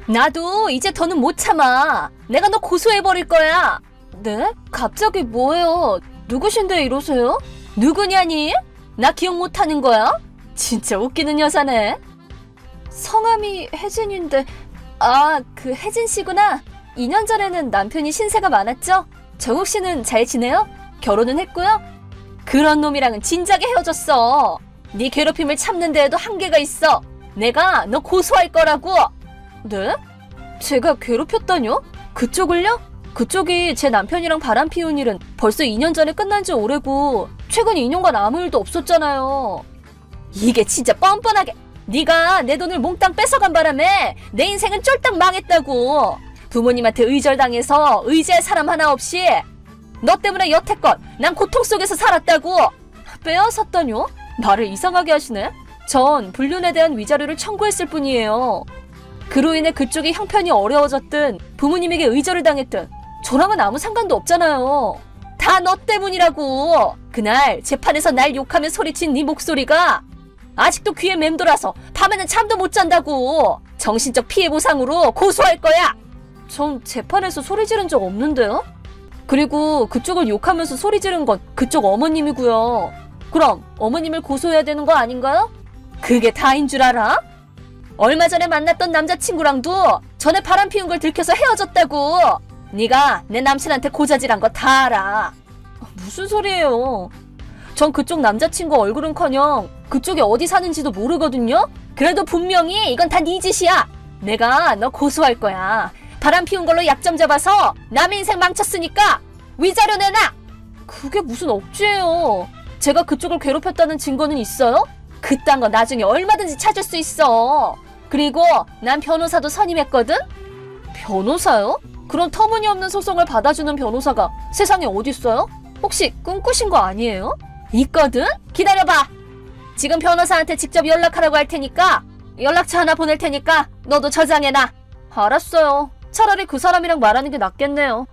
나도 이제 더는 못 참아. 내가 너 고소해버릴 거야. 네? 갑자기 뭐예요? 누구신데 이러세요? 누구냐니? 나 기억 못하는 거야? 진짜 웃기는 여자네. 성함이 혜진인데, 그 혜진 씨구나. 2년 전에는 남편이 신세가 많았죠? 정욱 씨는 잘 지내요? 결혼은 했고요? 그런 놈이랑은 진작에 헤어졌어. 네 괴롭힘을 참는 데에도 한계가 있어. 내가 너 고소할 거라고. 네? 제가 괴롭혔다뇨? 그쪽을요? 그쪽이 제 남편이랑 바람 피운 일은 벌써 2년 전에 끝난 지 오래고 최근 2년간 아무 일도 없었잖아요. 이게 진짜 뻔뻔하게 네가 내 돈을 몽땅 뺏어간 바람에 내 인생은 쫄딱 망했다고. 부모님한테 의절당해서 의지할 사람 하나 없이 너 때문에 여태껏 난 고통 속에서 살았다고. 빼앗았다뇨? 말을 이상하게 하시네. 전 불륜에 대한 위자료를 청구했을 뿐이에요. 그로 인해 그쪽이 형편이 어려워졌든 부모님에게 의절을 당했든 저랑은 아무 상관도 없잖아요. 다 너 때문이라고. 그날 재판에서 날 욕하며 소리친 네 목소리가 아직도 귀에 맴돌아서 밤에는 잠도 못 잔다고. 정신적 피해 보상으로 고소할 거야. 전 재판에서 소리 지른 적 없는데요? 그리고 그쪽을 욕하면서 소리 지른 건 그쪽 어머님이고요. 그럼 어머님을 고소해야 되는 거 아닌가요? 그게 다인 줄 알아? 얼마 전에 만났던 남자친구랑도 전에 바람 피운 걸 들켜서 헤어졌다고. 네가 내 남친한테 고자질한 거 다 알아. 무슨 소리예요? 전 그쪽 남자친구 얼굴은커녕 그쪽이 어디 사는지도 모르거든요? 그래도 분명히 이건 다 네 짓이야. 내가 너 고소할 거야. 바람 피운 걸로 약점 잡아서 남의 인생 망쳤으니까 위자료 내놔. 그게 무슨 억지예요. 제가 그쪽을 괴롭혔다는 증거는 있어요? 그딴 거 나중에 얼마든지 찾을 수 있어. 그리고 난 변호사도 선임했거든? 변호사요? 그런 터무니없는 소송을 받아주는 변호사가 세상에 어딨어요? 혹시 꿈꾸신 거 아니에요? 있거든? 기다려봐. 지금 변호사한테 직접 연락하라고 할 테니까 연락처 하나 보낼 테니까 너도 저장해놔. 알았어요. 차라리 그 사람이랑 말하는 게 낫겠네요.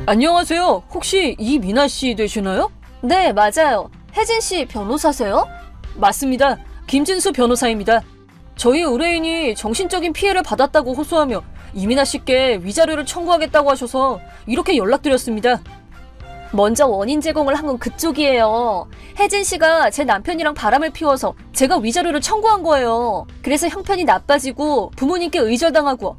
안녕하세요. 혹시 이민아 씨 되시나요? 네, 맞아요. 혜진 씨 변호사세요? 맞습니다. 김진수 변호사입니다. 저희 의뢰인이 정신적인 피해를 받았다고 호소하며 이민아 씨께 위자료를 청구하겠다고 하셔서 이렇게 연락드렸습니다. 먼저 원인 제공을 한 건 그쪽이에요. 혜진 씨가 제 남편이랑 바람을 피워서 제가 위자료를 청구한 거예요. 그래서 형편이 나빠지고 부모님께 의절당하고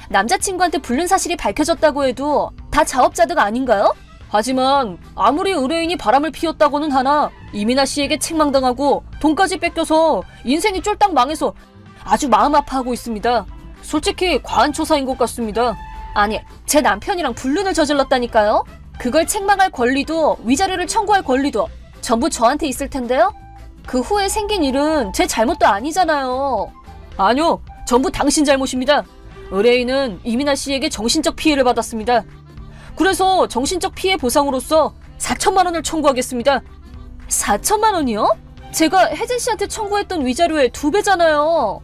남자친구한테 불륜 사실이 밝혀졌다고 해도 다 자업자득 아닌가요? 하지만 아무리 의뢰인이 바람을 피웠다고는 하나 이민아 씨에게 책망당하고 돈까지 뺏겨서 인생이 쫄딱 망해서 아주 마음 아파하고 있습니다. 솔직히 과한 처사인 것 같습니다. 아니, 제 남편이랑 불륜을 저질렀다니까요? 그걸 책망할 권리도 위자료를 청구할 권리도 전부 저한테 있을 텐데요? 그 후에 생긴 일은 제 잘못도 아니잖아요. 아니요, 전부 당신 잘못입니다. 의뢰인은 이민아 씨에게 정신적 피해를 받았습니다. 그래서 정신적 피해 보상으로서 4천만 원을 청구하겠습니다. 4천만 원이요? 제가 혜진 씨한테 청구했던 위자료의 2배잖아요.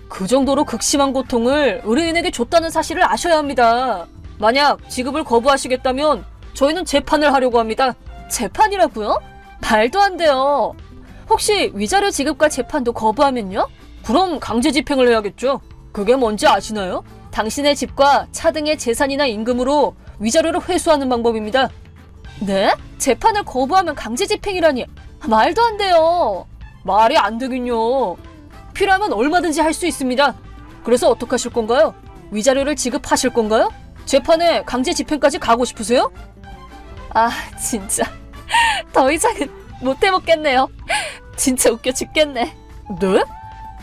그 정도로 극심한 고통을 의뢰인에게 줬다는 사실을 아셔야 합니다. 만약 지급을 거부하시겠다면 저희는 재판을 하려고 합니다. 재판이라고요? 말도 안 돼요. 혹시 위자료 지급과 재판도 거부하면요? 그럼 강제 집행을 해야겠죠. 그게 뭔지 아시나요? 당신의 집과 차 등의 재산이나 임금으로 위자료를 회수하는 방법입니다. 네? 재판을 거부하면 강제 집행이라니. 말도 안 돼요. 말이 안 되긴요. 필요하면 얼마든지 할 수 있습니다. 그래서 어떡하실 건가요? 위자료를 지급하실 건가요? 재판에 강제 집행까지 가고 싶으세요? 진짜 더 이상은 못 해먹겠네요. 진짜 웃겨 죽겠네. 네?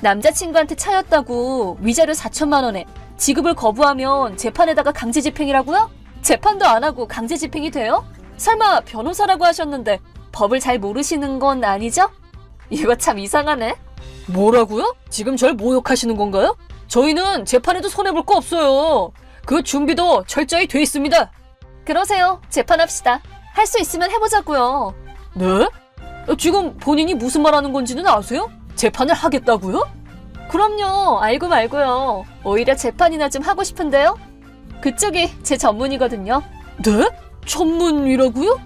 남자친구한테 차였다고 위자료 4천만 원에 지급을 거부하면 재판에다가 강제 집행이라고요? 재판도 안 하고 강제 집행이 돼요? 설마 변호사라고 하셨는데 법을 잘 모르시는 건 아니죠? 이거 참 이상하네. 뭐라고요? 지금 절 모욕하시는 건가요? 저희는 재판에도 손해볼 거 없어요. 그 준비도 철저히 돼 있습니다. 그러세요. 재판합시다. 할 수 있으면 해보자고요. 네? 지금 본인이 무슨 말하는 건지는 아세요? 재판을 하겠다고요? 그럼요. 알고 말고요. 오히려 재판이나 좀 하고 싶은데요. 그쪽이 제 전문이거든요. 네? 전문이라고요?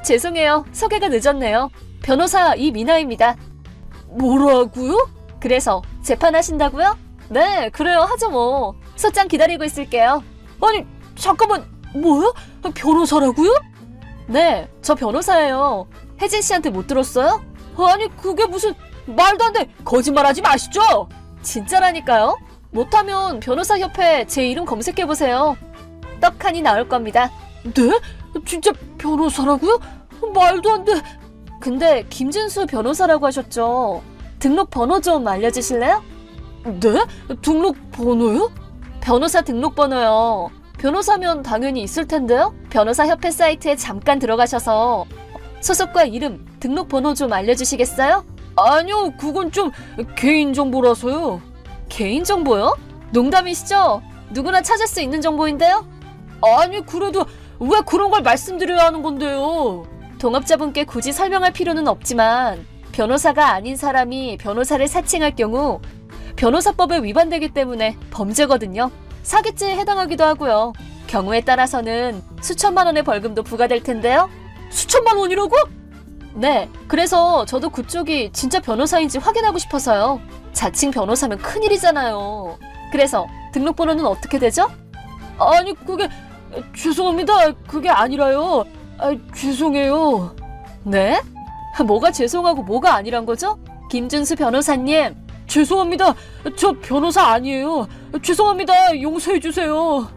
죄송해요. 소개가 늦었네요. 변호사 이민아입니다. 뭐라고요? 그래서 재판하신다고요? 네, 그래요. 하죠 뭐. 소장 기다리고 있을게요. 아니, 잠깐만, 뭐야? 변호사라고요? 네, 저 변호사예요. 혜진 씨한테 못 들었어요? 아니, 그게 무슨 말도 안 돼. 거짓말하지 마시죠. 진짜라니까요. 못하면 변호사협회 제 이름 검색해보세요. 떡하니 나올 겁니다. 네? 진짜 변호사라고요? 말도 안 돼. 근데 김준수 변호사라고 하셨죠? 등록 번호 좀 알려주실래요? 네? 등록 번호요? 변호사 등록 번호요. 변호사면 당연히 있을 텐데요? 변호사협회 사이트에 잠깐 들어가셔서 소속과 이름, 등록 번호 좀 알려주시겠어요? 아니요, 그건 좀 개인정보라서요. 개인정보요? 농담이시죠? 누구나 찾을 수 있는 정보인데요? 아니, 그래도 왜 그런 걸 말씀드려야 하는 건데요? 동업자분께 굳이 설명할 필요는 없지만 변호사가 아닌 사람이 변호사를 사칭할 경우 변호사법에 위반되기 때문에 범죄거든요. 사기죄에 해당하기도 하고요. 경우에 따라서는 수천만 원의 벌금도 부과될 텐데요. 수천만 원이라고? 네, 그래서 저도 그쪽이 진짜 변호사인지 확인하고 싶어서요. 자칭 변호사면 큰일이잖아요. 그래서 등록번호는 어떻게 되죠? 아니, 그게 죄송합니다. 그게 아니라요. 죄송해요. 네? 뭐가 죄송하고 뭐가 아니란 거죠? 김준수 변호사님. 죄송합니다. 저 변호사 아니에요. 죄송합니다. 용서해 주세요.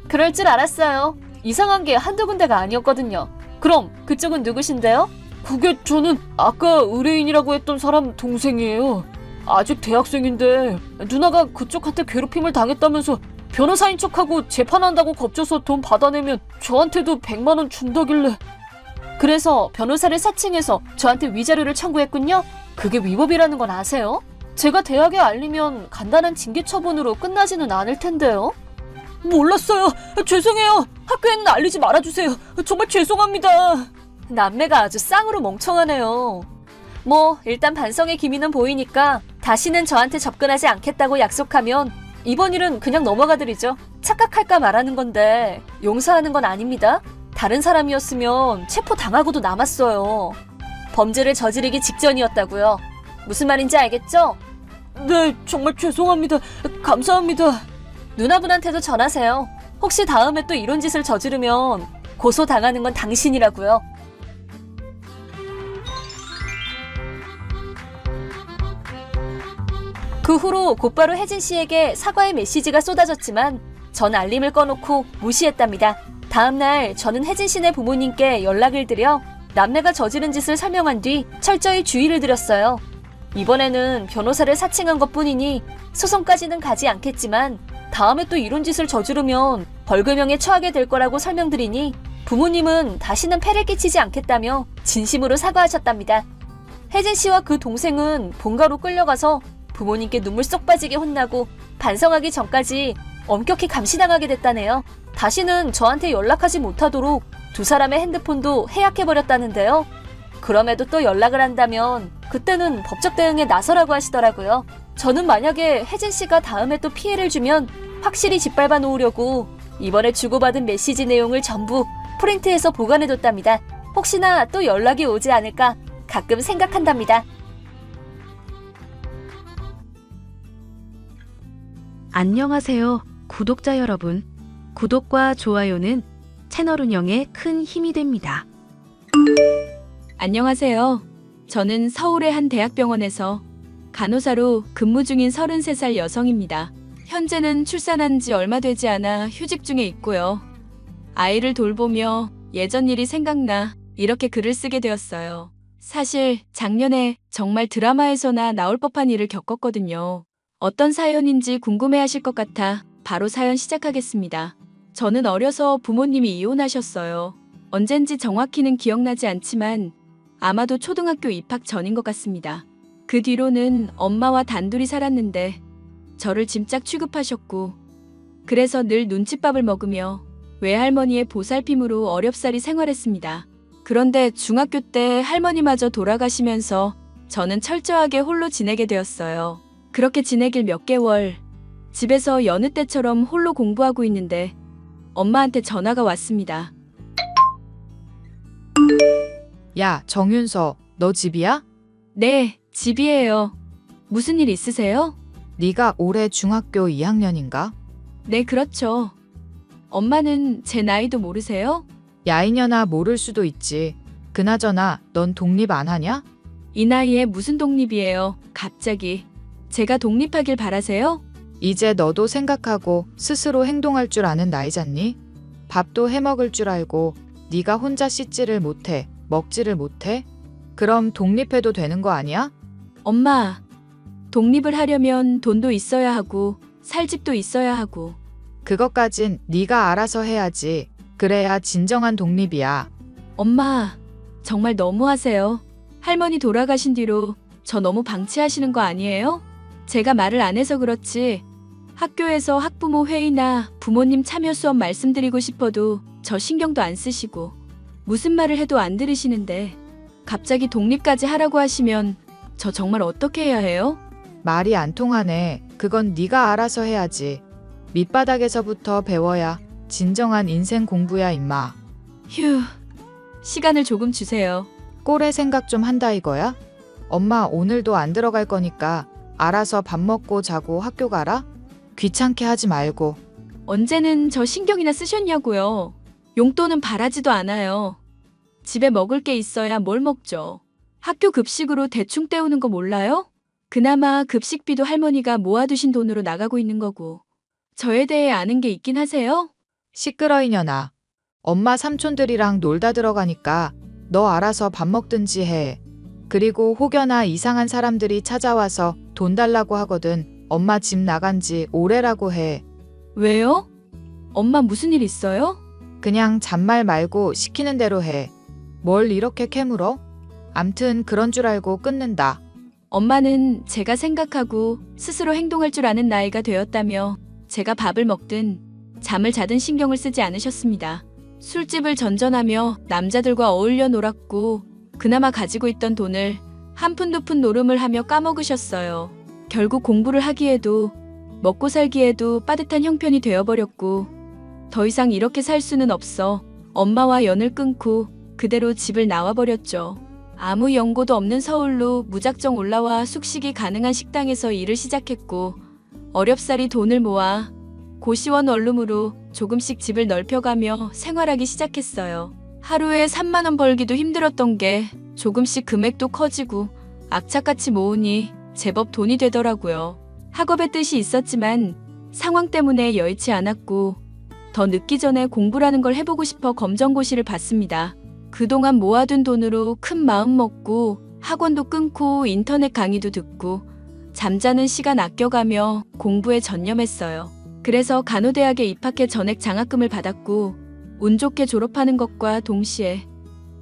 그럴 줄 알았어요. 이상한 게 한두 군데가 아니었거든요. 그럼 그쪽은 누구신데요? 그게 저는 아까 의뢰인이라고 했던 사람 동생이에요. 아직 대학생인데 누나가 그쪽한테 괴롭힘을 당했다면서 변호사인 척하고 재판한다고 겁줘서 돈 받아내면 저한테도 100만 원 준다길래. 그래서 변호사를 사칭해서 저한테 위자료를 청구했군요. 그게 위법이라는 건 아세요? 제가 대학에 알리면 간단한 징계 처분으로 끝나지는 않을 텐데요. 몰랐어요. 죄송해요. 학교에는 알리지 말아주세요. 정말 죄송합니다. 남매가 아주 쌍으로 멍청하네요. 뭐 일단 반성의 기미는 보이니까 다시는 저한테 접근하지 않겠다고 약속하면 이번 일은 그냥 넘어가드리죠. 착각할까 말하는 건데 용서하는 건 아닙니다. 다른 사람이었으면 체포당하고도 남았어요. 범죄를 저지르기 직전이었다고요. 무슨 말인지 알겠죠? 네, 정말 죄송합니다. 감사합니다. 누나분한테도 전하세요. 혹시 다음에 또 이런 짓을 저지르면 고소당하는 건 당신이라고요. 그 후로 곧바로 혜진 씨에게 사과의 메시지가 쏟아졌지만 전 알림을 꺼놓고 무시했답니다. 다음날 저는 혜진 씨네 부모님께 연락을 드려 남매가 저지른 짓을 설명한 뒤 철저히 주의를 드렸어요. 이번에는 변호사를 사칭한 것뿐이니 소송까지는 가지 않겠지만 다음에 또 이런 짓을 저지르면 벌금형에 처하게 될 거라고 설명드리니 부모님은 다시는 폐를 끼치지 않겠다며 진심으로 사과하셨답니다. 혜진 씨와 그 동생은 본가로 끌려가서 부모님께 눈물 쏙 빠지게 혼나고 반성하기 전까지 엄격히 감시당하게 됐다네요. 다시는 저한테 연락하지 못하도록 두 사람의 핸드폰도 해약해버렸다는데요. 그럼에도 또 연락을 한다면 그때는 법적 대응에 나서라고 하시더라고요. 저는 만약에 혜진 씨가 다음에 또 피해를 주면 확실히 짓밟아 놓으려고 이번에 주고받은 메시지 내용을 전부 프린트해서 보관해뒀답니다. 혹시나 또 연락이 오지 않을까 가끔 생각한답니다. 안녕하세요, 구독자 여러분. 구독과 좋아요는 채널 운영에 큰 힘이 됩니다. 안녕하세요. 저는 서울의 한 대학병원에서 간호사로 근무 중인 33살 여성입니다. 현재는 출산한 지 얼마 되지 않아 휴직 중에 있고요. 아이를 돌보며 예전 일이 생각나 이렇게 글을 쓰게 되었어요. 사실 작년에 정말 드라마에서나 나올 법한 일을 겪었거든요. 어떤 사연인지 궁금해하실 것 같아 바로 사연 시작하겠습니다. 저는 어려서 부모님이 이혼하셨어요. 언젠지 정확히는 기억나지 않지만 아마도 초등학교 입학 전인 것 같습니다. 그 뒤로는 엄마와 단둘이 살았는데 저를 짐짝 취급하셨고 그래서 늘 눈칫밥을 먹으며 외할머니의 보살핌으로 어렵사리 생활했습니다. 그런데 중학교 때 할머니마저 돌아가시면서 저는 철저하게 홀로 지내게 되었어요. 그렇게 지내길 몇 개월, 집에서 여느 때처럼 홀로 공부하고 있는데 엄마한테 전화가 왔습니다. 야, 정윤서, 너 집이야? 네, 집이에요. 무슨 일 있으세요? 네가 올해 중학교 2학년인가? 네, 그렇죠. 엄마는 제 나이도 모르세요? 야 이년아 모를 수도 있지. 그나저나 넌 독립 안 하냐? 이 나이에 무슨 독립이에요? 갑자기. 제가 독립하길 바라세요? 이제 너도 생각하고 스스로 행동할 줄 아는 나이잖니? 밥도 해먹을 줄 알고 네가 혼자 씻지를 못해, 먹지를 못해? 그럼 독립해도 되는 거 아니야? 엄마, 독립을 하려면 돈도 있어야 하고 살 집도 있어야 하고. 그것까진 네가 알아서 해야지. 그래야 진정한 독립이야. 엄마, 정말 너무하세요. 할머니 돌아가신 뒤로 저 너무 방치하시는 거 아니에요? 제가 말을 안 해서 그렇지. 학교에서 학부모 회의나 부모님 참여 수업 말씀드리고 싶어도 저 신경도 안 쓰시고 무슨 말을 해도 안 들으시는데 갑자기 독립까지 하라고 하시면 저 정말 어떻게 해야 해요? 말이 안 통하네. 그건 네가 알아서 해야지. 밑바닥에서부터 배워야 진정한 인생 공부야 임마. 휴, 시간을 조금 주세요. 꼴의 생각 좀 한다 이거야? 엄마 오늘도 안 들어갈 거니까 알아서 밥 먹고 자고 학교 가라? 귀찮게 하지 말고. 언제는 저 신경이나 쓰셨냐고요. 용돈은 바라지도 않아요. 집에 먹을 게 있어야 뭘 먹죠. 학교 급식으로 대충 때우는 거 몰라요? 그나마 급식비도 할머니가 모아두신 돈으로 나가고 있는 거고. 저에 대해 아는 게 있긴 하세요? 시끄러 이년아. 엄마 삼촌들이랑 놀다 들어가니까 너 알아서 밥 먹든지 해. 그리고 혹여나 이상한 사람들이 찾아와서 돈 달라고 하거든 엄마 집 나간 지 오래라고 해. 왜요? 엄마 무슨 일 있어요? 그냥 잔말 말고 시키는 대로 해. 뭘 이렇게 캐물어? 암튼 그런 줄 알고 끊는다. 엄마는 제가 생각하고 스스로 행동할 줄 아는 나이가 되었다며 제가 밥을 먹든 잠을 자든 신경을 쓰지 않으셨습니다. 술집을 전전하며 남자들과 어울려 놀았고 그나마 가지고 있던 돈을 한 푼 두 푼 노름을 하며 까먹으셨어요. 결국 공부를 하기에도 먹고 살기에도 빠듯한 형편이 되어버렸고 더 이상 이렇게 살 수는 없어 엄마와 연을 끊고 그대로 집을 나와버렸죠. 아무 연고도 없는 서울로 무작정 올라와 숙식이 가능한 식당에서 일을 시작했고 어렵사리 돈을 모아 고시원 원룸으로 조금씩 집을 넓혀가며 생활하기 시작했어요. 하루에 3만 원 벌기도 힘들었던 게 조금씩 금액도 커지고 악착같이 모으니 제법 돈이 되더라고요. 학업의 뜻이 있었지만 상황 때문에 여의치 않았고 더 늦기 전에 공부라는 걸 해보고 싶어 검정고시를 봤습니다. 그동안 모아둔 돈으로 큰 마음 먹고 학원도 끊고 인터넷 강의도 듣고 잠자는 시간 아껴가며 공부에 전념했어요. 그래서 간호대학에 입학해 전액 장학금을 받았고 운 좋게 졸업하는 것과 동시에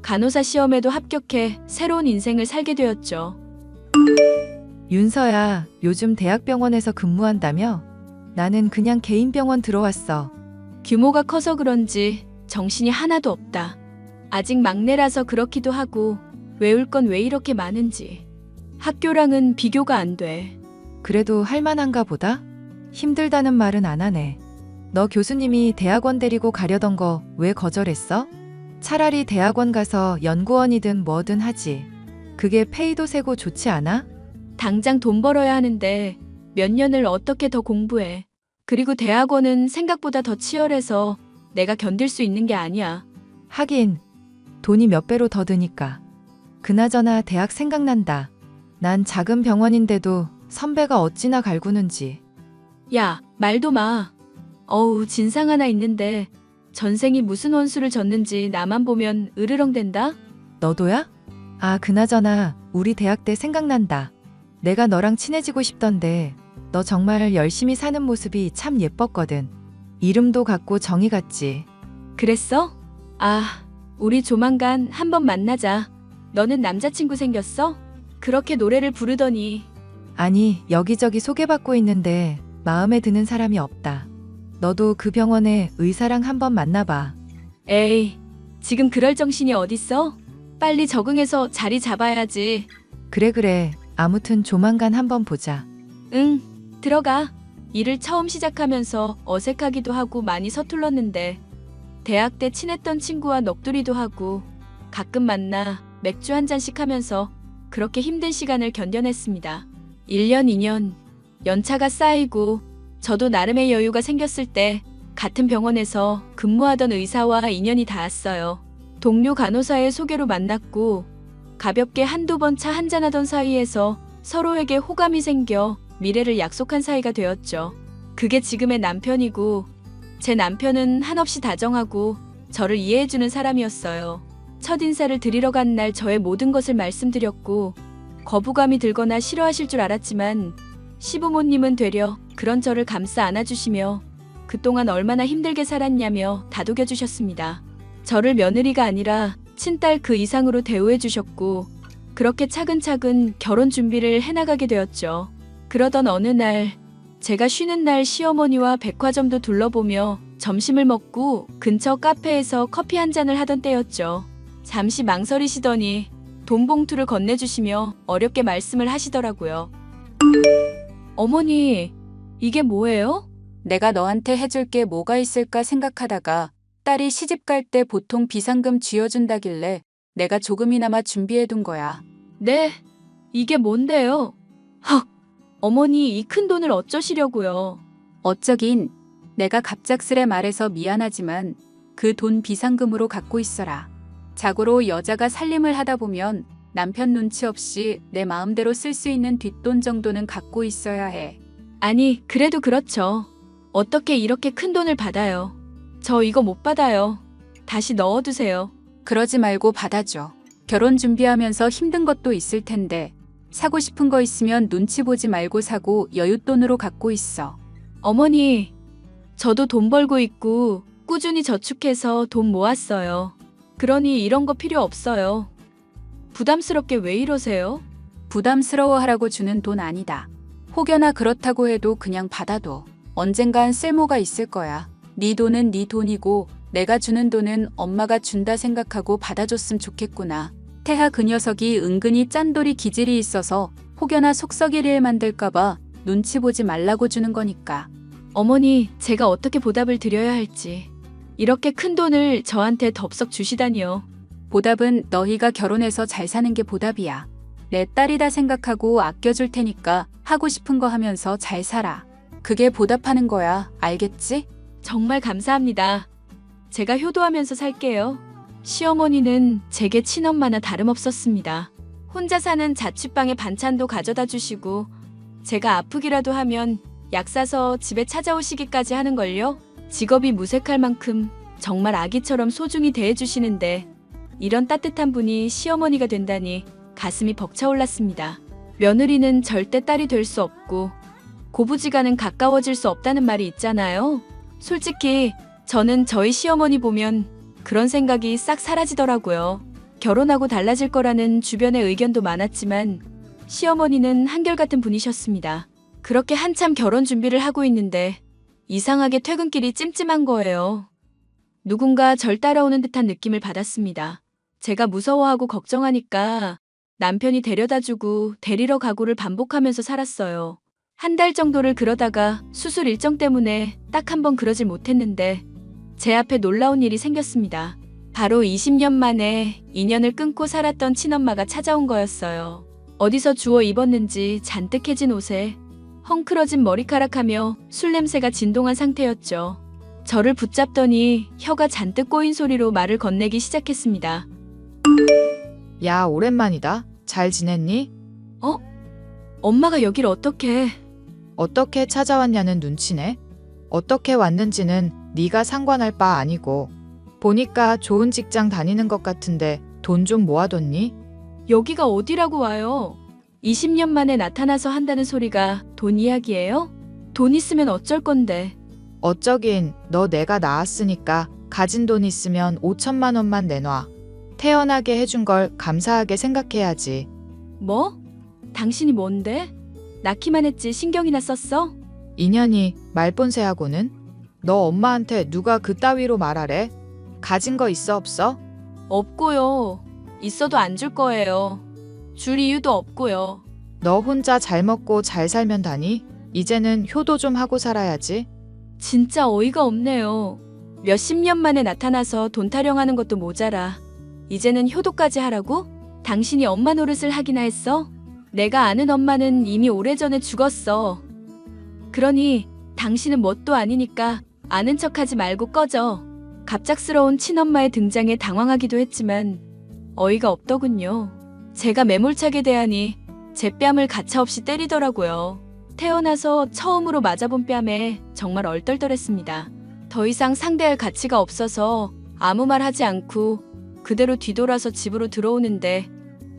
간호사 시험에도 합격해 새로운 인생을 살게 되었죠. 윤서야, 요즘 대학병원에서 근무한다며? 나는 그냥 개인 병원 들어왔어. 규모가 커서 그런지 정신이 하나도 없다. 아직 막내라서 그렇기도 하고 외울 건 왜 이렇게 많은지. 학교랑은 비교가 안 돼. 그래도 할만한가 보다? 힘들다는 말은 안 하네. 너 교수님이 대학원 데리고 가려던 거 왜 거절했어? 차라리 대학원 가서 연구원이든 뭐든 하지. 그게 페이도 세고 좋지 않아? 당장 돈 벌어야 하는데 몇 년을 어떻게 더 공부해. 그리고 대학원은 생각보다 더 치열해서 내가 견딜 수 있는 게 아니야. 하긴 돈이 몇 배로 더 드니까. 그나저나 대학 생각난다. 난 작은 병원인데도 선배가 어찌나 갈구는지. 야, 말도 마. 어우, 진상 하나 있는데 전생이 무슨 원수를 졌는지 나만 보면 으르렁댄다? 너도야? 아, 그나저나 우리 대학 때 생각난다. 내가 너랑 친해지고 싶던데 너 정말 열심히 사는 모습이 참 예뻤거든. 이름도 같고 정이 같지. 그랬어? 아, 우리 조만간 한번 만나자. 너는 남자친구 생겼어? 그렇게 노래를 부르더니. 아니, 여기저기 소개받고 있는데 마음에 드는 사람이 없다. 너도 그 병원에 의사랑 한번 만나봐. 에이, 지금 그럴 정신이 어딨어? 빨리 적응해서 자리 잡아야지. 그래. 아무튼 조만간 한번 보자. 응, 들어가. 일을 처음 시작하면서 어색하기도 하고 많이 서툴렀는데 대학 때 친했던 친구와 넋두리도 하고 가끔 만나 맥주 한 잔씩 하면서 그렇게 힘든 시간을 견뎌냈습니다. 1년, 2년, 연차가 쌓이고 저도 나름의 여유가 생겼을 때 같은 병원에서 근무하던 의사와 인연이 닿았어요. 동료 간호사의 소개로 만났고 가볍게 한두 번 차 한잔하던 사이에서 서로에게 호감이 생겨 미래를 약속한 사이가 되었죠. 그게 지금의 남편이고 제 남편은 한없이 다정하고 저를 이해해주는 사람이었어요. 첫인사를 드리러 간 날 저의 모든 것을 말씀드렸고 거부감이 들거나 싫어하실 줄 알았지만 시부모님은 되려 그런 저를 감싸 안아주시며 그동안 얼마나 힘들게 살았냐며 다독여 주셨습니다. 저를 며느리가 아니라 친딸 그 이상으로 대우해 주셨고 그렇게 차근차근 결혼 준비를 해나가게 되었죠. 그러던 어느 날 제가 쉬는 날 시어머니와 백화점도 둘러보며 점심을 먹고 근처 카페에서 커피 한 잔을 하던 때였죠. 잠시 망설이시더니 돈 봉투를 건네주시며 어렵게 말씀을 하시더라고요. 어머니, 이게 뭐예요? 내가 너한테 해줄 게 뭐가 있을까 생각하다가 딸이 시집 갈 때 보통 비상금 쥐어준다길래 내가 조금이나마 준비해둔 거야. 네, 이게 뭔데요? 헉, 어머니 이 큰 돈을 어쩌시려고요? 어쩌긴 내가 갑작스레 말해서 미안하지만 그 돈 비상금으로 갖고 있어라. 자고로 여자가 살림을 하다 보면 남편 눈치 없이 내 마음대로 쓸 수 있는 뒷돈 정도는 갖고 있어야 해. 아니, 그래도 그렇죠. 어떻게 이렇게 큰 돈을 받아요? 저 이거 못 받아요. 다시 넣어두세요. 그러지 말고 받아줘. 결혼 준비하면서 힘든 것도 있을 텐데 사고 싶은 거 있으면 눈치 보지 말고 사고 여윳돈으로 갖고 있어. 어머니, 저도 돈 벌고 있고 꾸준히 저축해서 돈 모았어요. 그러니 이런 거 필요 없어요. 부담스럽게 왜 이러세요? 부담스러워하라고 주는 돈 아니다. 혹여나 그렇다고 해도 그냥 받아둬. 언젠간 쓸모가 있을 거야. 네 돈은 네 돈이고 내가 주는 돈은 엄마가 준다 생각하고 받아줬으면 좋겠구나. 태하 그 녀석이 은근히 짠돌이 기질이 있어서 혹여나 속 썩일 일 만들까봐 눈치 보지 말라고 주는 거니까. 어머니, 제가 어떻게 보답을 드려야 할지. 이렇게 큰 돈을 저한테 덥석 주시다니요. 보답은 너희가 결혼해서 잘 사는 게 보답이야. 내 딸이다 생각하고 아껴줄 테니까 하고 싶은 거 하면서 잘 살아. 그게 보답하는 거야. 알겠지? 정말 감사합니다. 제가 효도하면서 살게요. 시어머니는 제게 친엄마나 다름없었습니다. 혼자 사는 자취방에 반찬도 가져다 주시고 제가 아프기라도 하면 약 사서 집에 찾아오시기까지 하는걸요. 직업이 무색할 만큼 정말 아기처럼 소중히 대해주시는데 이런 따뜻한 분이 시어머니가 된다니 가슴이 벅차올랐습니다. 며느리는 절대 딸이 될 수 없고 고부지간은 가까워질 수 없다는 말이 있잖아요. 솔직히 저는 저희 시어머니 보면 그런 생각이 싹 사라지더라고요. 결혼하고 달라질 거라는 주변의 의견도 많았지만 시어머니는 한결같은 분이셨습니다. 그렇게 한참 결혼 준비를 하고 있는데 이상하게 퇴근길이 찜찜한 거예요. 누군가 절 따라오는 듯한 느낌을 받았습니다. 제가 무서워하고 걱정하니까 남편이 데려다주고 데리러 가고를 반복하면서 살았어요. 한 달 정도를 그러다가 수술 일정 때문에 딱 한 번 그러질 못했는데 제 앞에 놀라운 일이 생겼습니다. 바로 20년 만에 인연을 끊고 살았던 친엄마가 찾아온 거였어요. 어디서 주워 입었는지 잔뜩 해진 옷에 헝클어진 머리카락하며 술 냄새가 진동한 상태였죠. 저를 붙잡더니 혀가 잔뜩 꼬인 소리로 말을 건네기 시작했습니다. 야, 오랜만이다. 잘 지냈니? 엄마가 여길 어떻게... 어떻게 찾아왔냐는 눈치네. 어떻게 왔는지는 네가 상관할 바 아니고. 보니까 좋은 직장 다니는 것 같은데 돈 좀 모아뒀니? 여기가 어디라고 와요? 20년 만에 나타나서 한다는 소리가 돈 이야기예요? 돈 있으면 어쩔 건데. 어쩌긴 너 내가 낳았으니까 가진 돈 있으면 5천만 원만 내놔. 태어나게 해준 걸 감사하게 생각해야지. 뭐? 당신이 뭔데? 낳기만 했지 신경이나 썼어? 인연이 말본새하고는? 너 엄마한테 누가 그 따위로 말하래? 가진 거 있어 없어? 없고요. 있어도 안 줄 거예요. 줄 이유도 없고요. 너 혼자 잘 먹고 잘 살면 다니? 이제는 효도 좀 하고 살아야지. 진짜 어이가 없네요. 몇십 년 만에 나타나서 돈 타령하는 것도 모자라 이제는 효도까지 하라고? 당신이 엄마 노릇을 하기나 했어? 내가 아는 엄마는 이미 오래전에 죽었어. 그러니 당신은 뭣도 아니니까 아는 척하지 말고 꺼져. 갑작스러운 친엄마의 등장에 당황하기도 했지만 어이가 없더군요. 제가 매몰차게 대하니 제 뺨을 가차없이 때리더라고요. 태어나서 처음으로 맞아본 뺨에 정말 얼떨떨했습니다. 더 이상 상대할 가치가 없어서 아무 말 하지 않고 그대로 뒤돌아서 집으로 들어오는데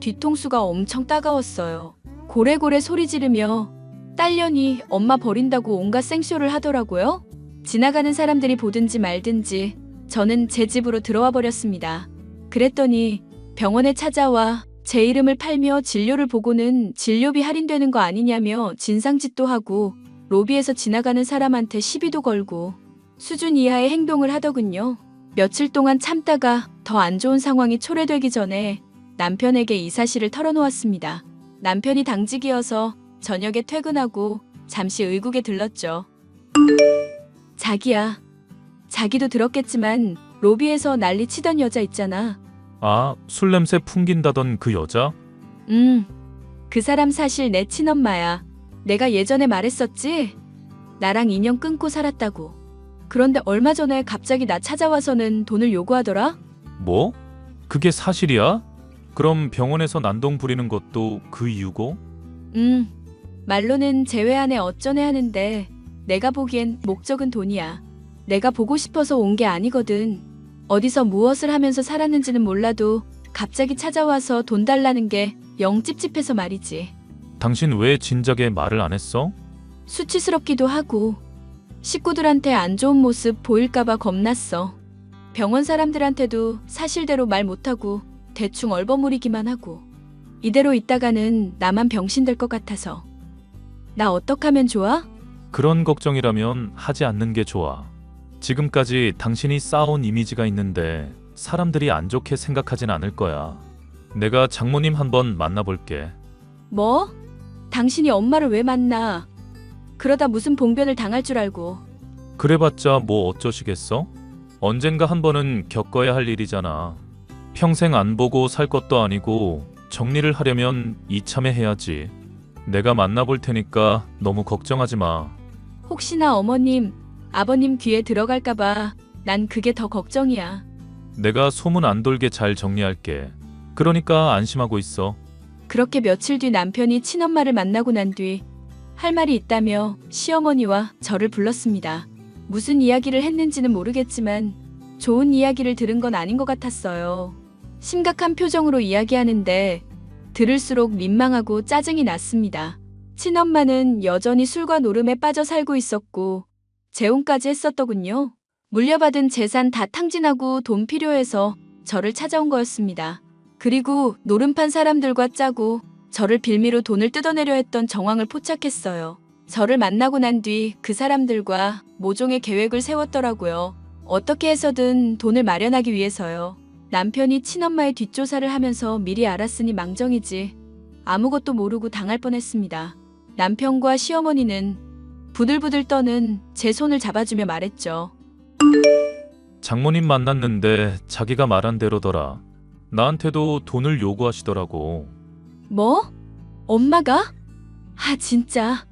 뒤통수가 엄청 따가웠어요. 고래고래 소리 지르며 딸년이 엄마 버린다고 온갖 생쇼를 하더라고요. 지나가는 사람들이 보든지 말든지 저는 제 집으로 들어와 버렸습니다. 그랬더니 병원에 찾아와 제 이름을 팔며 진료를 보고는 진료비 할인되는 거 아니냐며 진상짓도 하고 로비에서 지나가는 사람한테 시비도 걸고 수준 이하의 행동을 하더군요. 며칠 동안 참다가 더 안 좋은 상황이 초래되기 전에 남편에게 이 사실을 털어놓았습니다. 남편이 당직이어서 저녁에 퇴근하고 잠시 의국에 들렀죠. 자기야. 자기도 들었겠지만 로비에서 난리 치던 여자 있잖아. 아, 술 냄새 풍긴다던 그 여자? 그 사람 사실 내 친엄마야. 내가 예전에 말했었지? 나랑 인연 끊고 살았다고. 그런데 얼마 전에 갑자기 나 찾아와서는 돈을 요구하더라? 뭐? 그게 사실이야? 그럼 병원에서 난동 부리는 것도 그 이유고? 말로는 제외하네 어쩌네 하는데 내가 보기엔 목적은 돈이야. 내가 보고 싶어서 온 게 아니거든. 어디서 무엇을 하면서 살았는지는 몰라도 갑자기 찾아와서 돈 달라는 게 영 찝찝해서 말이지. 당신 왜 진작에 말을 안 했어? 수치스럽기도 하고 식구들한테 안 좋은 모습 보일까봐 겁났어. 병원 사람들한테도 사실대로 말 못하고 대충 얼버무리기만 하고 이대로 있다가는 나만 병신 될 것 같아서. 나 어떡하면 좋아? 그런 걱정이라면 하지 않는 게 좋아. 지금까지 당신이 쌓아온 이미지가 있는데 사람들이 안 좋게 생각하진 않을 거야. 내가 장모님 한번 만나볼게. 뭐? 당신이 엄마를 왜 만나? 그러다 무슨 봉변을 당할 줄 알고. 그래봤자 뭐 어쩌시겠어? 언젠가 한 번은 겪어야 할 일이잖아. 평생 안 보고 살 것도 아니고 정리를 하려면 이참에 해야지. 내가 만나볼 테니까 너무 걱정하지 마. 혹시나 어머님, 아버님 귀에 들어갈까봐 난 그게 더 걱정이야. 내가 소문 안 돌게 잘 정리할게. 그러니까 안심하고 있어. 그렇게 며칠 뒤 남편이 친엄마를 만나고 난 뒤 할 말이 있다며 시어머니와 저를 불렀습니다. 무슨 이야기를 했는지는 모르겠지만 좋은 이야기를 들은 건 아닌 것 같았어요. 심각한 표정으로 이야기하는데 들을수록 민망하고 짜증이 났습니다. 친엄마는 여전히 술과 노름에 빠져 살고 있었고 재혼까지 했었더군요. 물려받은 재산 다 탕진하고 돈 필요해서 저를 찾아온 거였습니다. 그리고 노름판 사람들과 짜고 저를 빌미로 돈을 뜯어내려 했던 정황을 포착했어요. 저를 만나고 난 뒤 그 사람들과 모종의 계획을 세웠더라고요. 어떻게 해서든 돈을 마련하기 위해서요. 남편이 친엄마의 뒷조사를 하면서 미리 알았으니 망정이지. 아무것도 모르고 당할 뻔했습니다. 남편과 시어머니는 부들부들 떠는 제 손을 잡아주며 말했죠. 장모님 만났는데 자기가 말한 대로더라. 나한테도 돈을 요구하시더라고. 뭐? 엄마가? 아 진짜.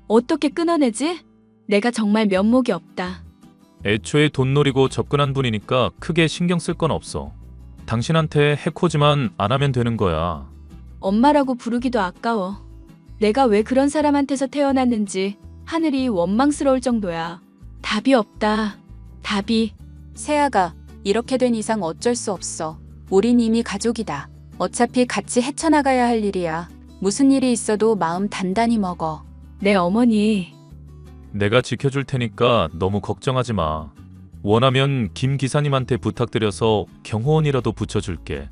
어떻게 끊어내지? 내가 정말 면목이 없다. 애초에 돈 노리고 접근한 분이니까 크게 신경 쓸 건 없어. 당신한테 해코지만 안 하면 되는 거야. 엄마라고 부르기도 아까워. 내가 왜 그런 사람한테서 태어났는지 하늘이 원망스러울 정도야. 답이 없다. 답이. 세아가 이렇게 된 이상 어쩔 수 없어. 우린 이미 가족이다. 어차피 같이 헤쳐나가야 할 일이야. 무슨 일이 있어도 마음 단단히 먹어. 내 어머니. 내가 지켜줄 테니까 너무 걱정하지 마. 원하면 김 기사님한테 부탁드려서 경호원이라도 붙여줄게.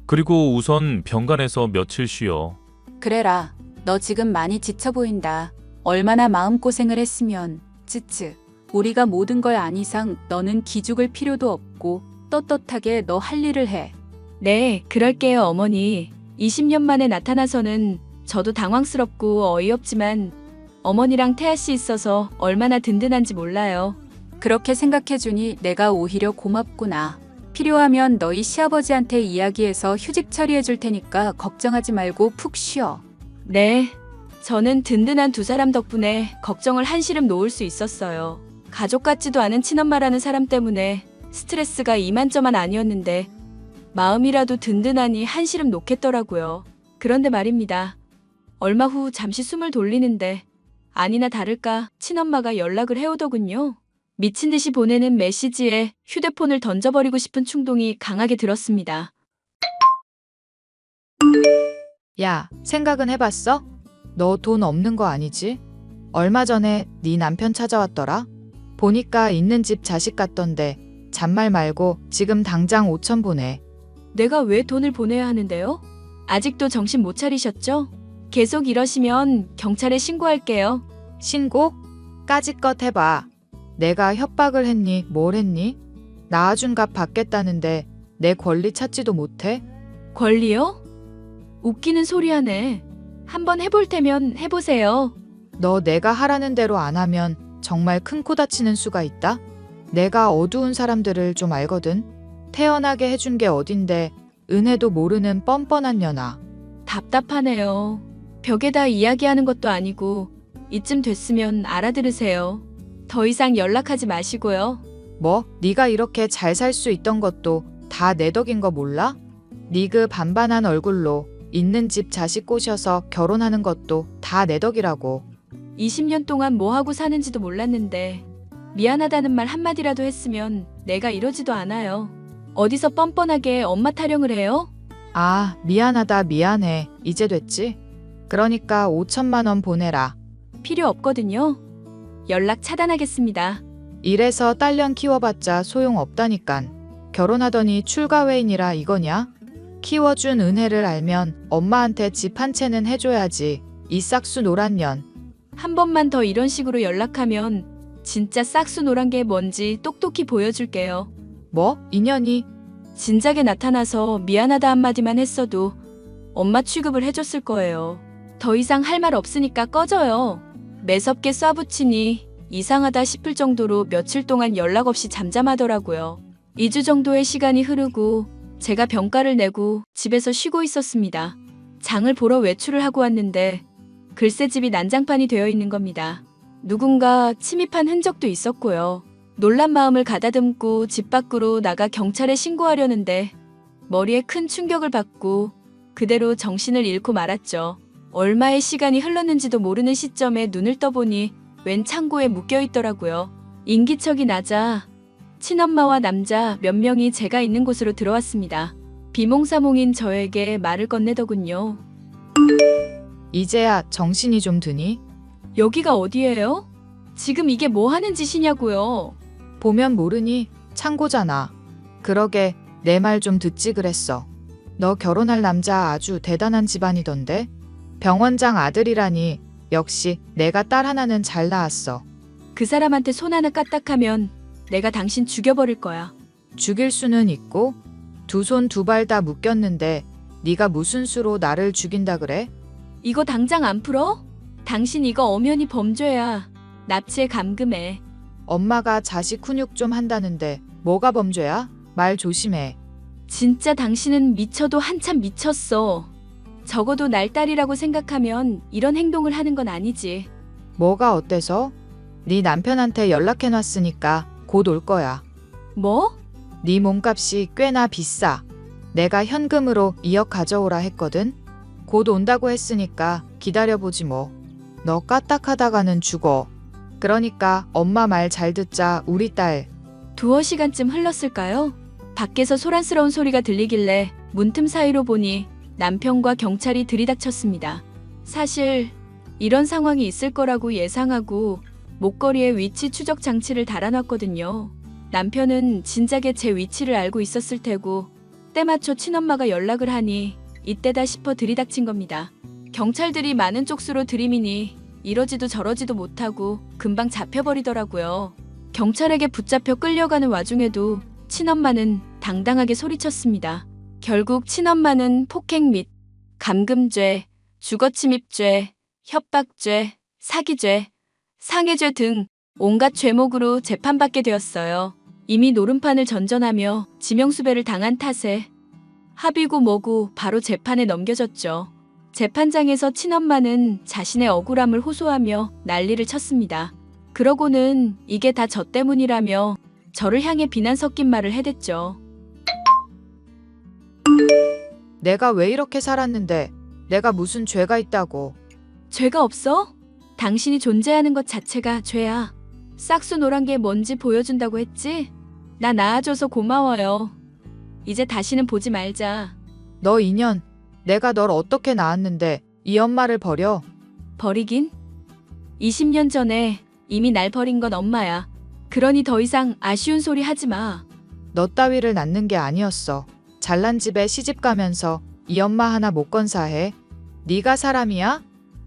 그리고 우선 병간에서 며칠 쉬어. 그래라. 너 지금 많이 지쳐 보인다. 얼마나 마음고생을 했으면. 츠츠. 우리가 모든 걸 안 이상 너는 기죽을 필요도 없고 떳떳하게 너 할 일을 해. 네, 그럴게요 어머니. 20년 만에 나타나서는 저도 당황스럽고 어이없지만 어머니랑 태아씨 있어서 얼마나 든든한지 몰라요. 그렇게 생각해주니 내가 오히려 고맙구나. 필요하면 너희 시아버지한테 이야기해서 휴직 처리해 줄 테니까 걱정하지 말고 푹 쉬어. 네. 저는 든든한 두 사람 덕분에 걱정을 한시름 놓을 수 있었어요. 가족 같지도 않은 친엄마라는 사람 때문에 스트레스가 이만저만 아니었는데 마음이라도 든든하니 한시름 놓겠더라고요. 그런데 말입니다. 얼마 후 잠시 숨을 돌리는데 아니나 다를까 친엄마가 연락을 해오더군요. 미친 듯이 보내는 메시지에 휴대폰을 던져버리고 싶은 충동이 강하게 들었습니다. 야, 생각은 해봤어? 너 돈 없는 거 아니지? 얼마 전에 네 남편 찾아왔더라? 보니까 있는 집 자식 같던데 잔말 말고 지금 당장 5천 보내. 내가 왜 돈을 보내야 하는데요? 아직도 정신 못 차리셨죠? 계속 이러시면 경찰에 신고할게요. 신고? 까짓것 해봐. 내가 협박을 했니? 뭘 했니? 낳아준 값 받겠다는데 내 권리 찾지도 못해? 권리요? 웃기는 소리 하네. 한번 해볼 테면 해보세요. 너 내가 하라는 대로 안 하면 정말 큰 코 다치는 수가 있다? 내가 어두운 사람들을 좀 알거든. 태어나게 해준 게 어딘데 은혜도 모르는 뻔뻔한 년아. 답답하네요. 벽에다 이야기하는 것도 아니고 이쯤 됐으면 알아들으세요. 더 이상 연락하지 마시고요. 뭐? 네가 이렇게 잘 살 수 있던 것도 다 내 덕인 거 몰라? 네 그 반반한 얼굴로 있는 집 자식 꼬셔서 결혼하는 것도 다 내 덕이라고. 20년 동안 뭐 하고 사는지도 몰랐는데 미안하다는 말 한마디라도 했으면 내가 이러지도 않아요. 어디서 뻔뻔하게 엄마 타령을 해요? 아, 미안하다 미안해. 이제 됐지? 그러니까 5천만 원 보내라. 필요 없거든요. 연락 차단하겠습니다. 이래서 딸년 키워봤자 소용없다니깐. 결혼하더니 출가회인이라 이거냐? 키워준 은혜를 알면 엄마한테 집 한 채는 해줘야지. 이 싹수 노란 년. 한 번만 더 이런 식으로 연락하면 진짜 싹수 노란 게 뭔지 똑똑히 보여줄게요. 뭐? 인연이? 진작에 나타나서 미안하다 한마디만 했어도 엄마 취급을 해줬을 거예요. 더 이상 할 말 없으니까 꺼져요. 매섭게 쏴붙이니 이상하다 싶을 정도로 며칠 동안 연락 없이 잠잠하더라고요. 2주 정도의 시간이 흐르고 제가 병가를 내고 집에서 쉬고 있었습니다. 장을 보러 외출을 하고 왔는데 글쎄 집이 난장판이 되어 있는 겁니다. 누군가 침입한 흔적도 있었고요. 놀란 마음을 가다듬고 집 밖으로 나가 경찰에 신고하려는데 머리에 큰 충격을 받고 그대로 정신을 잃고 말았죠. 얼마의 시간이 흘렀는지도 모르는 시점에 눈을 떠보니 웬 창고에 묶여 있더라고요. 인기척이 나자 친엄마와 남자 몇 명이 제가 있는 곳으로 들어왔습니다. 비몽사몽인 저에게 말을 건네더군요. 이제야 정신이 좀 드니? 여기가 어디예요? 지금 이게 뭐 하는 짓이냐고요. 보면 모르니? 창고잖아. 그러게 내 말 좀 듣지 그랬어. 너 결혼할 남자 아주 대단한 집안이던데? 병원장 아들이라니 역시 내가 딸 하나는 잘 낳았어. 그 사람한테 손 하나 까딱하면 내가 당신 죽여버릴 거야. 죽일 수는 있고 두 손 두 발 다 묶였는데 네가 무슨 수로 나를 죽인다 그래? 이거 당장 안 풀어? 당신 이거 엄연히 범죄야. 납치에 감금해. 엄마가 자식 훈육 좀 한다는데 뭐가 범죄야? 말 조심해. 진짜 당신은 미쳐도 한참 미쳤어. 적어도 날 딸이라고 생각하면 이런 행동을 하는 건 아니지. 뭐가 어때서? 네 남편한테 연락해놨으니까 곧 올 거야. 뭐? 네 몸값이 꽤나 비싸. 내가 현금으로 2억 가져오라 했거든. 곧 온다고 했으니까 기다려보지 뭐. 너 까딱하다가는 죽어. 그러니까 엄마 말 잘 듣자 우리 딸. 두어 시간쯤 흘렀을까요? 밖에서 소란스러운 소리가 들리길래 문틈 사이로 보니 남편과 경찰이 들이닥쳤습니다. 사실 이런 상황이 있을 거라고 예상하고 목걸이에 위치 추적 장치를 달아놨거든요. 남편은 진작에 제 위치를 알고 있었을 테고 때맞춰 친엄마가 연락을 하니 이때다 싶어 들이닥친 겁니다. 경찰들이 많은 쪽수로 들이미니 이러지도 저러지도 못하고 금방 잡혀버리더라고요. 경찰에게 붙잡혀 끌려가는 와중에도 친엄마는 당당하게 소리쳤습니다. 결국 친엄마는 폭행 및 감금죄, 주거침입죄, 협박죄, 사기죄, 상해죄 등 온갖 죄목으로 재판받게 되었어요. 이미 노름판을 전전하며 지명수배를 당한 탓에 합의고 뭐고 바로 재판에 넘겨졌죠. 재판장에서 친엄마는 자신의 억울함을 호소하며 난리를 쳤습니다. 그러고는 이게 다 저 때문이라며 저를 향해 비난 섞인 말을 해댔죠. 내가 왜 이렇게 살았는데 내가 무슨 죄가 있다고. 죄가 없어? 당신이 존재하는 것 자체가 죄야. 싹수 노란 게 뭔지 보여준다고 했지? 나 낳아줘서 고마워요. 이제 다시는 보지 말자. 너 인연. 내가 널 어떻게 낳았는데 이 엄마를 버려. 버리긴? 20년 전에 이미 날 버린 건 엄마야. 그러니 더 이상 아쉬운 소리 하지 마. 너 따위를 낳는 게 아니었어. 잘난 집에 시집 가면서 이 엄마 하나 못 건사해. 네가 사람이야?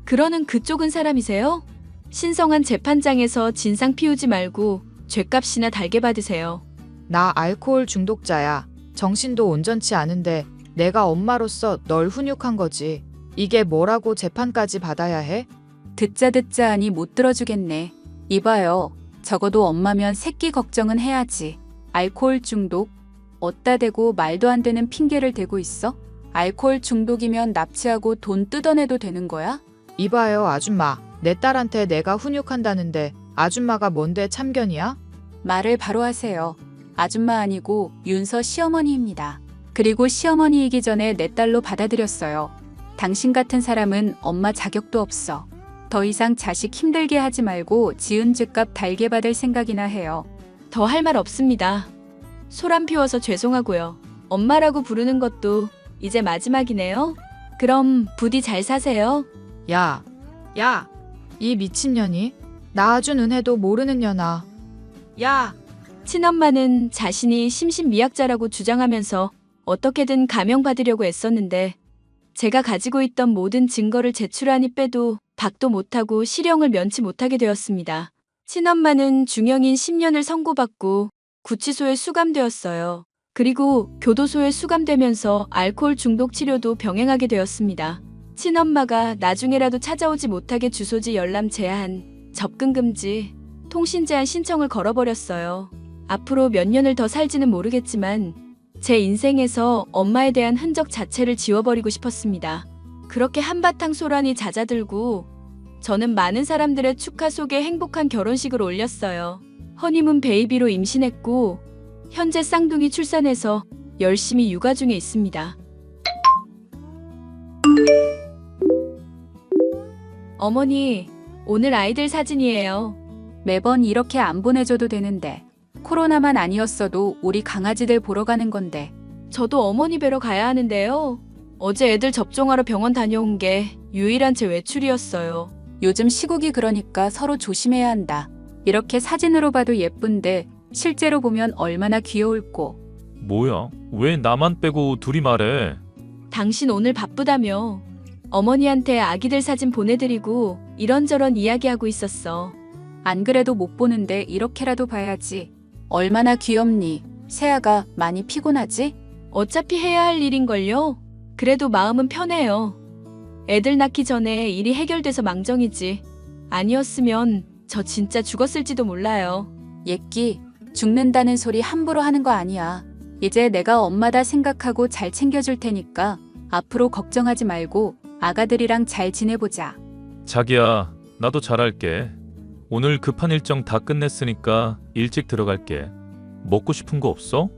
그러는 그쪽은 사람이세요? 신성한 재판장에서 진상 피우지 말고 죗값이나 달게 받으세요. 나 알코올 중독자야. 정신도 온전치 않은데 내가 엄마로서 널 훈육한 거지. 이게 뭐라고 재판까지 받아야 해? 듣자 하니 못 들어주겠네. 이봐요. 적어도 엄마면 새끼 걱정은 해야지. 알코올 중독? 어따 대고 말도 안 되는 핑계를 대고 있어? 알코올 중독이면 납치하고 돈 뜯어내도 되는 거야? 이봐요 아줌마. 내 딸한테 내가 훈육한다는데 아줌마가 뭔데 참견이야? 말을 바로 하세요. 아줌마 아니고 윤서 시어머니입니다. 그리고 시어머니이기 전에 내 딸로 받아들였어요. 당신 같은 사람은 엄마 자격도 없어. 더 이상 자식 힘들게 하지 말고 지은 죗값 달게 받을 생각이나 해요. 더 할 말 없습니다. 소란 피워서 죄송하고요. 엄마라고 부르는 것도 이제 마지막이네요. 그럼 부디 잘 사세요. 야, 이 미친년이 낳아준 은혜도 모르는 년아. 야, 친엄마는 자신이 심신미약자라고 주장하면서 어떻게든 감형받으려고 애썼는데 제가 가지고 있던 모든 증거를 제출하니 빼도 박도 못하고 실형을 면치 못하게 되었습니다. 친엄마는 중형인 10년을 선고받고 구치소에 수감되었어요. 그리고 교도소에 수감되면서 알코올 중독 치료도 병행하게 되었습니다. 친엄마가 나중에라도 찾아오지 못하게 주소지 열람 제한, 접근 금지, 통신 제한 신청을 걸어버렸어요. 앞으로 몇 년을 더 살지는 모르겠지만 제 인생에서 엄마에 대한 흔적 자체를 지워버리고 싶었습니다. 그렇게 한바탕 소란이 잦아들고 저는 많은 사람들의 축하 속에 행복한 결혼식을 올렸어요. 허니문 베이비로 임신했고 현재 쌍둥이 출산해서 열심히 육아 중에 있습니다. 어머니, 오늘 아이들 사진이에요. 매번 이렇게 안 보내줘도 되는데. 코로나만 아니었어도 우리 강아지들 보러 가는 건데. 저도 어머니 뵈러 가야 하는데요. 어제 애들 접종하러 병원 다녀온 게 유일한 제 외출이었어요. 요즘 시국이 그러니까 서로 조심해야 한다. 이렇게 사진으로 봐도 예쁜데 실제로 보면 얼마나 귀여울꼬. 뭐야? 왜 나만 빼고 둘이 말해? 당신 오늘 바쁘다며. 어머니한테 아기들 사진 보내드리고 이런저런 이야기하고 있었어. 안 그래도 못 보는데 이렇게라도 봐야지. 얼마나 귀엽니? 세아가 많이 피곤하지? 어차피 해야 할 일인걸요. 그래도 마음은 편해요. 애들 낳기 전에 일이 해결돼서 망정이지. 아니었으면 저 진짜 죽었을지도 몰라요. 예끼, 죽는다는 소리 함부로 하는 거 아니야. 이제 내가 엄마다 생각하고 잘 챙겨줄 테니까 앞으로 걱정하지 말고 아가들이랑 잘 지내보자. 자기야, 나도 잘할게. 오늘 급한 일정 다 끝냈으니까 일찍 들어갈게. 먹고 싶은 거 없어?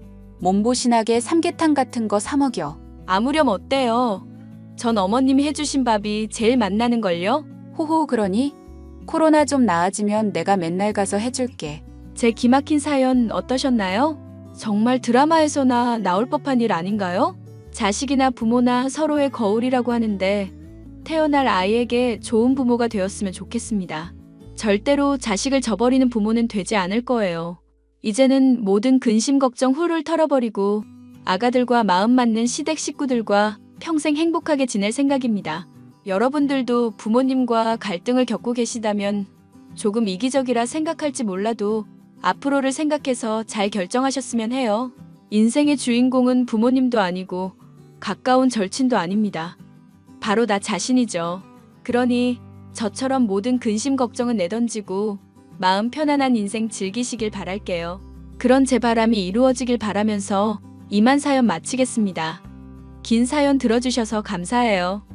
몸보신하게 삼계탕 같은 거 사 먹여. 아무렴 어때요? 전 어머님이 해주신 밥이 제일 맛나는걸요? 호호 그러니? 코로나 좀 나아지면 내가 맨날 가서 해줄게. 제 기막힌 사연 어떠셨나요? 정말 드라마에서나 나올 법한 일 아닌가요? 자식이나 부모나 서로의 거울이라고 하는데 태어날 아이에게 좋은 부모가 되었으면 좋겠습니다. 절대로 자식을 저버리는 부모는 되지 않을 거예요. 이제는 모든 근심 걱정 훌훌 털어버리고 아가들과 마음 맞는 시댁 식구들과 평생 행복하게 지낼 생각입니다. 여러분들도 부모님과 갈등을 겪고 계시다면 조금 이기적이라 생각할지 몰라도 앞으로를 생각해서 잘 결정하셨으면 해요. 인생의 주인공은 부모님도 아니고 가까운 절친도 아닙니다. 바로 나 자신이죠. 그러니 저처럼 모든 근심 걱정은 내던지고 마음 편안한 인생 즐기시길 바랄게요. 그런 제 바람이 이루어지길 바라면서 이만 사연 마치겠습니다. 긴 사연 들어주셔서 감사해요.